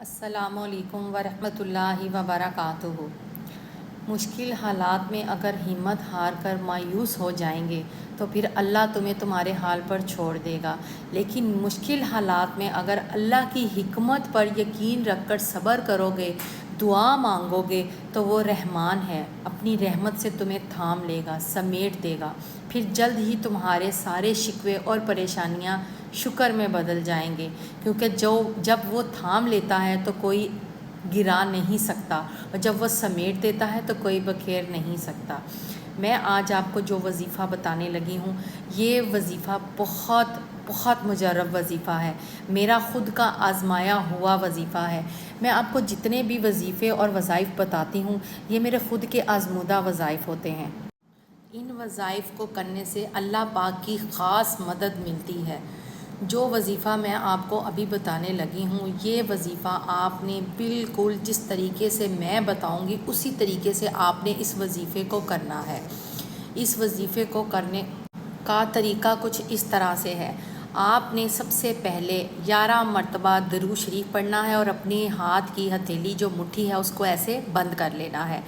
السلام علیکم ورحمۃ اللہ وبرکاتہ۔ مشکل حالات میں اگر ہمت ہار کر مایوس ہو جائیں گے تو پھر اللہ تمہیں تمہارے حال پر چھوڑ دے گا، لیکن مشکل حالات میں اگر اللہ کی حکمت پر یقین رکھ کر صبر کرو گے، دعا مانگو گے تو وہ رحمان ہے، اپنی رحمت سے تمہیں تھام لے گا، سمیٹ دے گا۔ پھر جلد ہی تمہارے سارے شکوے اور پریشانیاں شکر میں بدل جائیں گے، کیونکہ جب وہ تھام لیتا ہے تو کوئی گرا نہیں سکتا، اور جب وہ سمیٹ دیتا ہے تو کوئی بکھیر نہیں سکتا۔ میں آج آپ کو جو وظیفہ بتانے لگی ہوں، یہ وظیفہ بہت بہت مجرب وظیفہ ہے، میرا خود کا آزمایا ہوا وظیفہ ہے۔ میں آپ کو جتنے بھی وظیفے اور وظائف بتاتی ہوں، یہ میرے خود کے آزمودہ وظائف ہوتے ہیں۔ ان وظائف کو کرنے سے اللہ پاک کی خاص مدد ملتی ہے۔ جو وظیفہ میں آپ کو ابھی بتانے لگی ہوں، یہ وظیفہ آپ نے بالکل جس طریقے سے میں بتاؤں گی اسی طریقے سے آپ نے اس وظیفے کو کرنا ہے۔ اس وظیفے کو کرنے کا طریقہ کچھ اس طرح سے ہے۔ آپ نے سب سے پہلے 11 مرتبہ درود شریف پڑھنا ہے اور اپنے ہاتھ کی ہتھیلی جو مٹھی ہے اس کو ایسے بند کر لینا ہے۔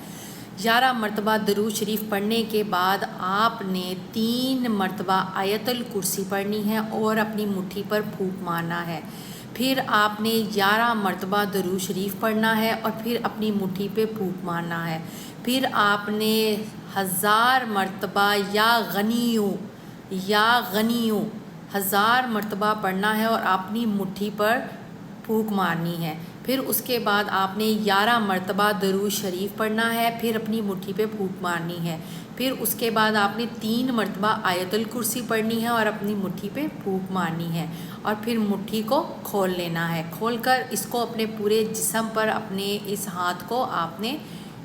11 مرتبہ درود شریف پڑھنے کے بعد آپ نے 3 مرتبہ آیت الکرسی پڑھنی ہے اور اپنی مٹھی پر پھونک مارنا ہے۔ پھر آپ نے 11 مرتبہ درود شریف پڑھنا ہے اور پھر اپنی مٹھی پہ پھونک مارنا ہے۔ پھر آپ نے 1000 مرتبہ یا غنیوں 1000 مرتبہ پڑھنا ہے اور اپنی مٹھی پر پھونک مارنی ہے۔ پھر اس کے بعد آپ نے 11 مرتبہ درود شریف پڑھنا ہے، پھر اپنی مٹھی پہ پھونک مارنی ہے۔ پھر اس کے بعد آپ نے 3 مرتبہ آیت الکرسی پڑھنی ہے اور اپنی مٹھی پہ پھونک مارنی ہے، اور پھر مٹھی کو کھول لینا ہے۔ کھول کر اس کو اپنے پورے جسم پر، اپنے اس ہاتھ کو آپ نے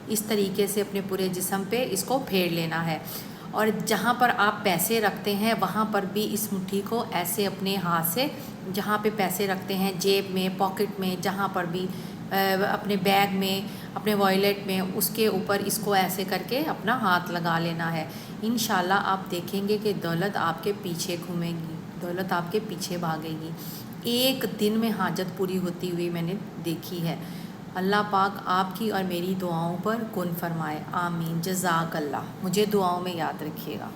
اس طریقے سے اپنے پورے جسم پہ اس کو پھیر لینا ہے، اور جہاں پر آپ پیسے رکھتے ہیں وہاں پر بھی اس مٹھی کو ایسے اپنے ہاتھ سے، جہاں پہ پیسے رکھتے ہیں، جیب میں، پاکٹ میں، جہاں پر بھی، اپنے بیگ میں، اپنے والیٹ میں، اس کے اوپر اس کو ایسے کر کے اپنا ہاتھ لگا لینا ہے۔ انشاءاللہ آپ دیکھیں گے کہ دولت آپ کے پیچھے گھومے گی، دولت آپ کے پیچھے بھاگے گی۔ ایک دن میں حاجت پوری ہوتی ہوئی میں نے دیکھی ہے۔ اللہ پاک آپ کی اور میری دعاؤں پر کن فرمائے، آمین، جزاک اللہ۔ مجھے دعاؤں میں یاد رکھیے گا۔